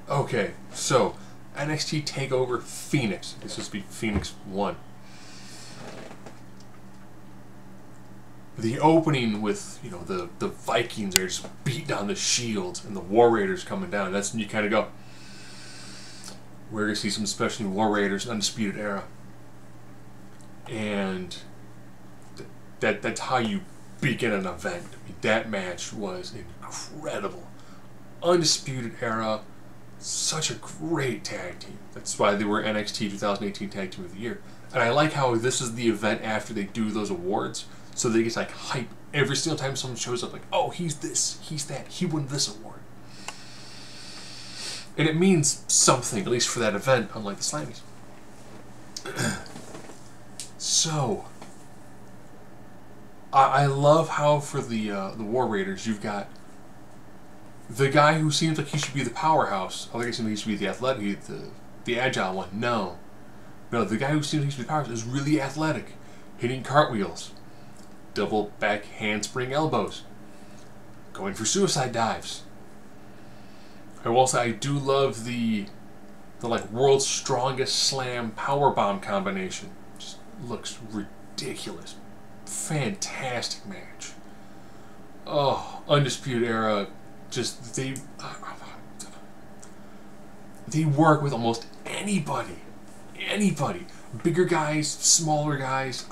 Okay, so NXT Takeover Phoenix. This is be Phoenix 1. The opening with, you know, the Vikings are just beating down the Shields and the War Raiders coming down. That's when you kind of go, we're going to see some especially War Raiders, Undisputed Era. And that's how you begin an event. I mean, that match was incredible. Undisputed Era, such a great tag team. That's why they were NXT 2018 Tag Team of the Year. And I like how this is the event after they do those awards, so they get like hype every single time someone shows up, like, oh, he's this, he's that, he won this award. And it means something, at least for that event, unlike the Slammies. So, I love how for the War Raiders, you've got the guy who seems like he should be the powerhouse. I think he seems like he should be the athletic, the agile one. No, the guy who seems like he should be the powerhouse is really athletic, hitting cartwheels, double back handspring elbows, going for suicide dives. I will say I do love the like world's strongest slam powerbomb combination. Just looks ridiculous. Fantastic match. Oh, Undisputed Era, just they work with almost anybody. Bigger guys, smaller guys.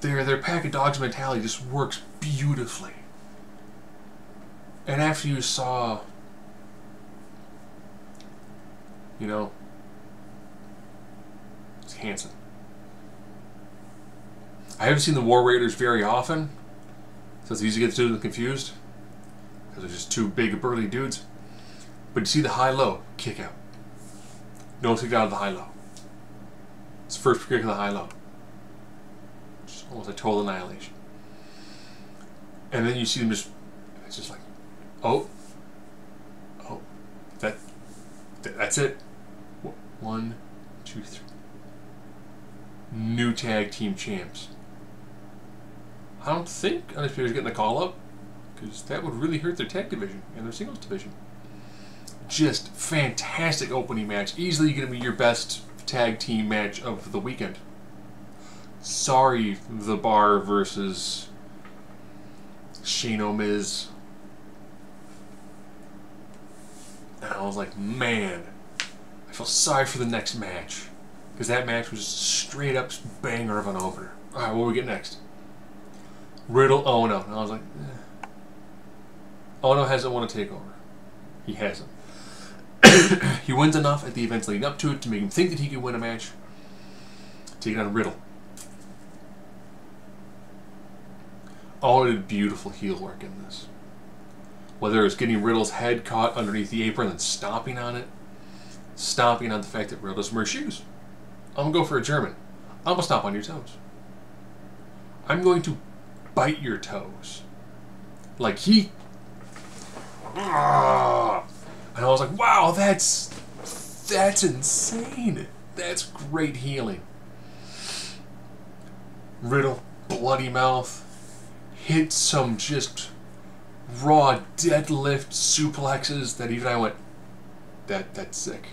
Their pack of dogs mentality just works beautifully. And after you saw, you know, it's Hanson. I haven't seen the War Raiders very often, so it's easy to get the two confused, because they're just two big burly dudes. But you see the high-low kick out. No kick out of the high-low. It's the first kick of the high-low. Just almost a total annihilation. And then you see them just, it's just like, oh, that's it. 1, 2, 3. New tag team champs. I don't think Undisputed is getting a call up, because that would really hurt their tag division and their singles division. Just fantastic opening match. Easily going to be your best tag team match of the weekend. Sorry, The Bar versus Shane O'Miz. And I was like, man, I feel sorry for the next match, because that match was just straight up banger of an opener. Alright, what do we get next? Riddle Ono. And I was like, eh. Ono hasn't won a takeover. He hasn't. He wins enough at the events leading up to it to make him think that he can win a match. Taking on Riddle. Ono did beautiful heel work in this. Whether it was getting Riddle's head caught underneath the apron and stomping on it, stomping on the fact that Riddle doesn't wear shoes. I'm going to go for a German. I'm going to stomp on your toes. I'm going to bite your toes. Like he... And I was like, wow, that's insane. That's great healing. Riddle, bloody mouth, hit some just raw deadlift suplexes that even I went, that's sick.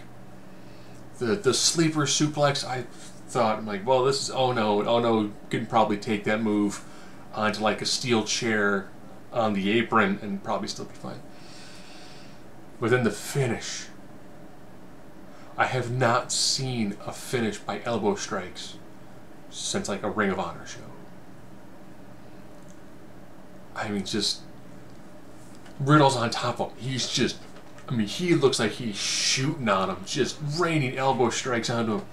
The sleeper suplex, I thought, I'm like, well, this is Ono can probably take that move onto like a steel chair on the apron and probably still be fine. But then the finish, I have not seen a finish by elbow strikes since like a Ring of Honor show. I mean, just Riddle's on top of him. He's just, I mean, he looks like he's shooting on him, just raining elbow strikes onto him.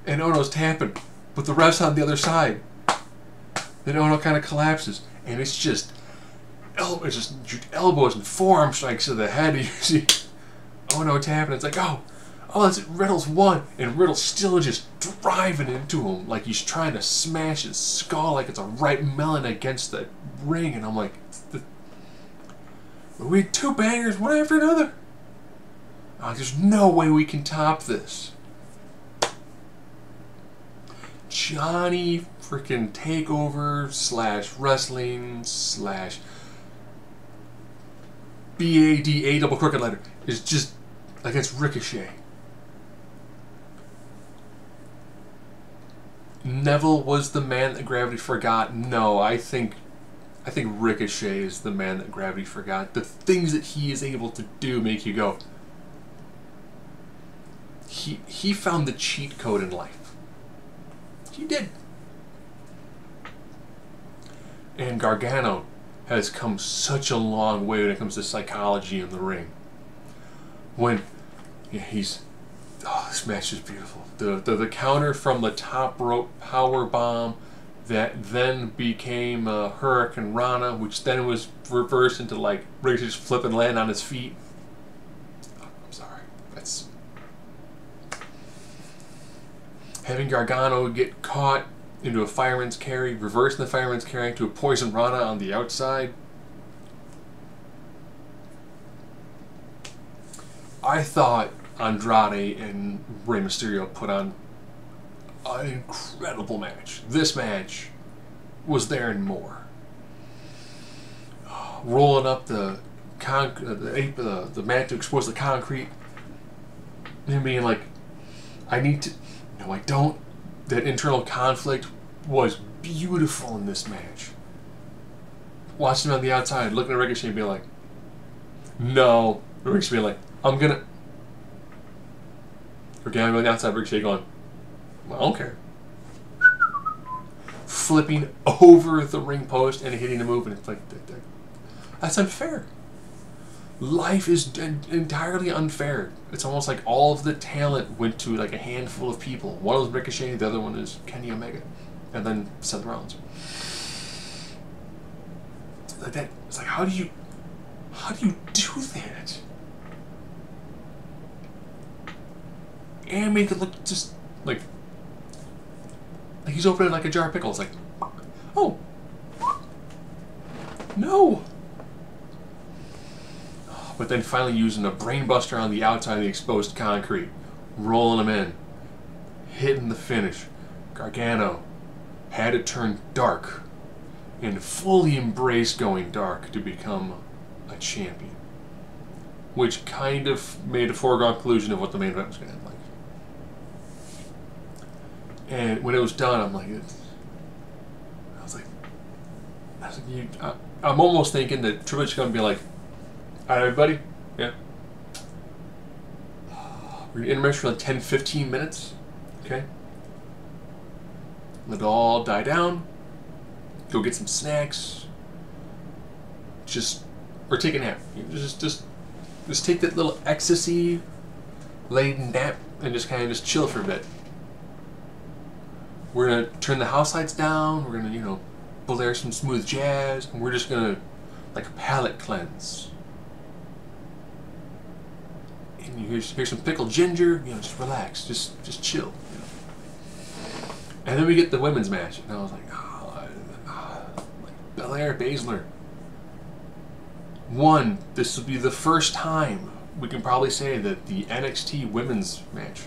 And Ono's tapping, but the ref's on the other side. Then Ono kind of collapses, and it's just elbows and forearm strikes to the head. You see Ono tapping. It's like, oh, that's it. Riddle's won, and Riddle's still just driving into him like he's trying to smash his skull like it's a ripe melon against the ring. And I'm like, we had two bangers, one after another. There's no way we can top this. Johnny freaking Takeover / wrestling / BADA double crooked letter is just against Ricochet. Neville was the man that gravity forgot. No, I think Ricochet is the man that gravity forgot. The things that he is able to do make you go. He found the cheat code in life. He did. And Gargano has come such a long way when it comes to psychology in the ring. When this match is beautiful. The counter from the top rope power bomb that then became Hurricane Rana, which then was reversed into like Ricochet just flip and land on his feet. Oh, I'm sorry. That's having Gargano get caught into a fireman's carry, reversing the fireman's carry to a poison Rana on the outside. I thought Andrade and Rey Mysterio put on an incredible match. This match was there and more. Rolling up the mat to expose the concrete, and being like, I need to. No, I don't. That internal conflict was beautiful in this match. Watching him on the outside, looking at Ricochet and being like, no. Ricochet being like, I'm gonna. Okay, I'm going outside, Ricochet going, well, I don't care. Flipping over the ring post and hitting the move, and it's like, that's unfair. Life is entirely unfair. It's almost like all of the talent went to like a handful of people. One was Ricochet, the other one is Kenny Omega, and then Seth Rollins. Like that. It's like, how do you do that? And make it look just like he's opening like a jar of pickles. Like, oh no. But then finally using a brainbuster on the outside of the exposed concrete, rolling him in, hitting the finish. Gargano had to turn dark and fully embrace going dark to become a champion, which kind of made a foregone conclusion of what the main event was going to end like. And when it was done, I'm like, I'm almost thinking that Triple H is going to be like, all right, everybody, yeah, we're going to intermission for like 10-15 minutes, okay? Let it all die down. Go get some snacks. Or take a nap. Just take that little ecstasy-laden nap and just kind of just chill for a bit. We're going to turn the house lights down. We're going to, blare some smooth jazz, and we're just going to, like, palate cleanse. And here's some pickled ginger. Just relax. Just chill. And then we get the women's match, and I was like, Belair, Baszler. This will be the first time we can probably say that the NXT women's match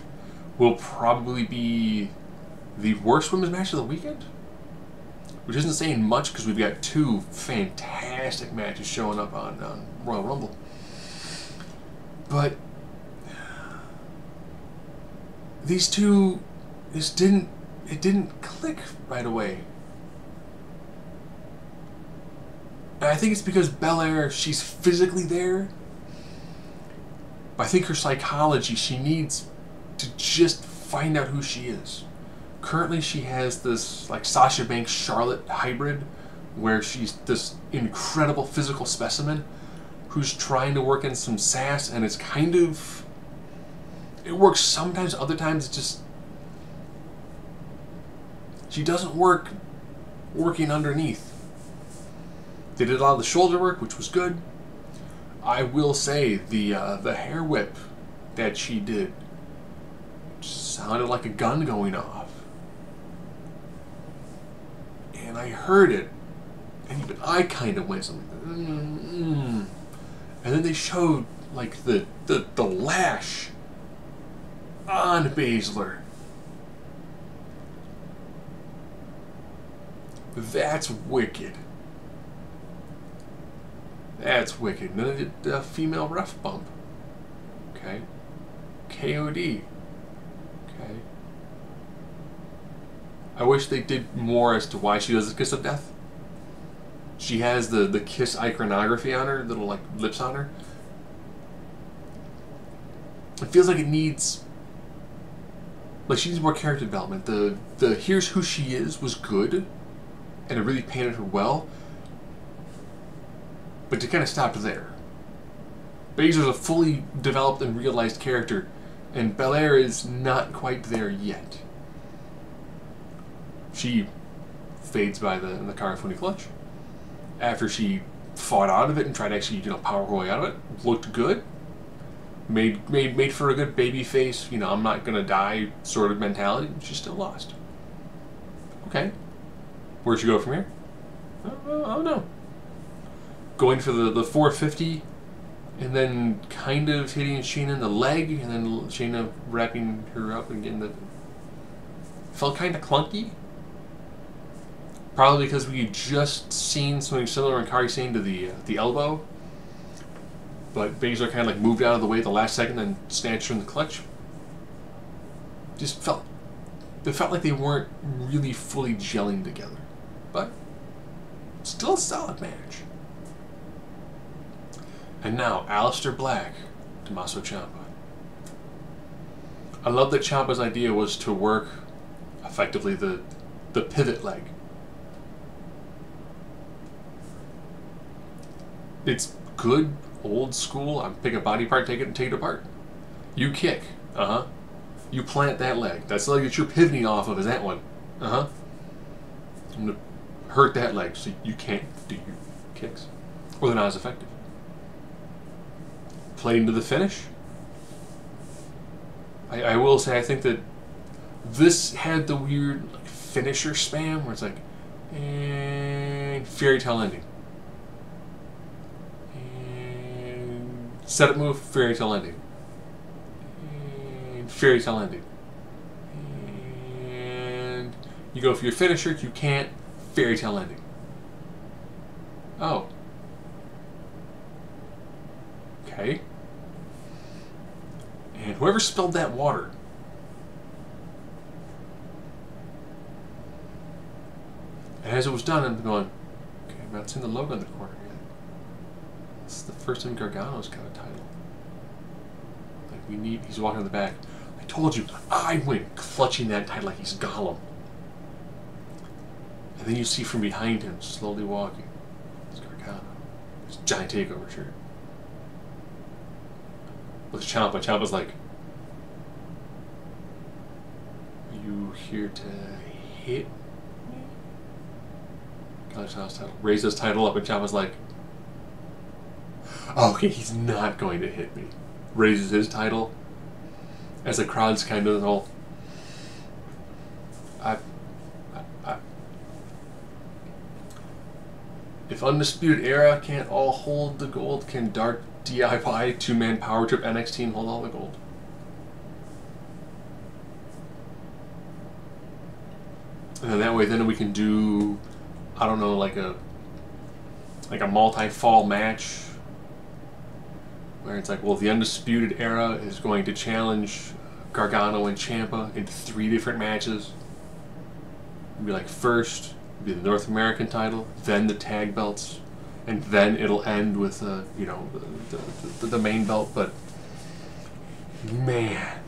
will probably be the worst women's match of the weekend, which isn't saying much because we've got two fantastic matches showing up on Royal Rumble. But these two, it didn't click right away. And I think it's because Belair, she's physically there, but I think her psychology, she needs to just find out who she is. Currently, she has this like Sasha Banks Charlotte hybrid, where she's this incredible physical specimen who's trying to work in some sass, and it's kind of, it works sometimes, other times it's just, she doesn't work working underneath. They did a lot of the shoulder work, which was good. I will say the hair whip that she did sounded like a gun going off. And I heard it, and even I kind of went something. And then they showed like the lash on Baszler. That's wicked. That's wicked. And then they did a female ref bump. Okay. KOD. Okay. I wish they did more as to why she does the kiss of death. She has the kiss iconography on her, little like lips on her. It feels like it needs, like she needs more character development. The here's who she is was good, and it really painted her well. But to kind of stop there. Baszler's a fully developed and realized character, and Belair is not quite there yet. She fades by in the Karafuni clutch. After she fought out of it and tried to actually, power her way out of it, looked good. Made for a good baby face, I'm not gonna die sort of mentality. She still lost. Okay. Where'd she go from here? I don't know. Going for the 450, and then kind of hitting Shayna in the leg, and then Shayna wrapping her up and getting the... Felt kind of clunky. Probably because we had just seen something similar in Kairi Sane to the elbow. But Baszler kind of like moved out of the way at the last second and snatched her in the clutch. It felt like they weren't really fully gelling together. But still a solid match. And now, Aleister Black, Tommaso Ciampa. I love that Ciampa's idea was to work effectively the pivot leg. It's good, old school. I'm pick a body part, take it apart. You kick, You plant that leg. That's the leg that you're pivoting off of. Is that one? I'm gonna hurt that leg so you can't do your kicks, or they're not as effective. Playing to the finish. I will say I think that this had the weird finisher spam where it's like, and fairy tale ending. Setup move, fairy tale ending. And fairy tale ending. And you go for your finisher, you can't, fairy tale ending. Oh. Okay. And whoever spilled that water. And as it was done, I'm going, okay, I'm not seeing the logo in the corner yet. This is the first time Gargano's got a title. Like, he's walking in the back. I told you, I went clutching that title like he's Gollum. And then you see from behind him, slowly walking, it's Gargano. It's a giant takeover shirt. With Ciampa. Ciampa's like, are you here to hit me? College House title. Raise his title up, and Ciampa's like, oh, okay, he's not going to hit me. Raises his title. As the crowd's kind of all, if Undisputed Era can't all hold the gold, can Dark DIY two-man power trip NXT and hold all the gold? And then that way, then we can do, I don't know, like a multi-fall match where it's like, well, the Undisputed Era is going to challenge Gargano and Ciampa in 3 different matches. It'll be like first it'll be the North American title, then the tag belts, and then it'll end with the main belt. But man,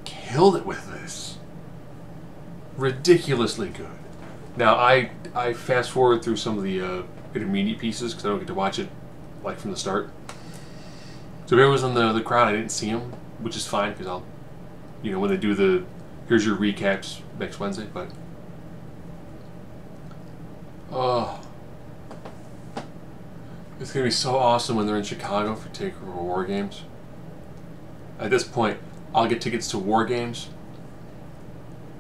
killed it with this. Ridiculously good. Now I fast forward through some of the intermediate pieces because I don't get to watch it like from the start. So if everyone was in the crowd, I didn't see them, which is fine because I'll, when they do the here's your recaps next Wednesday. But oh, it's gonna be so awesome when they're in Chicago for Takeover War Games. At this point, I'll get tickets to War Games.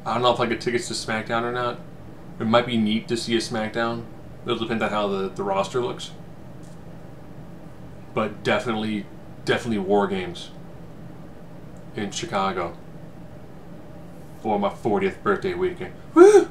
I don't know if I get tickets to SmackDown or not. It might be neat to see a SmackDown. It'll depend on how the roster looks. But definitely War Games in Chicago for my 40th birthday weekend. Woo!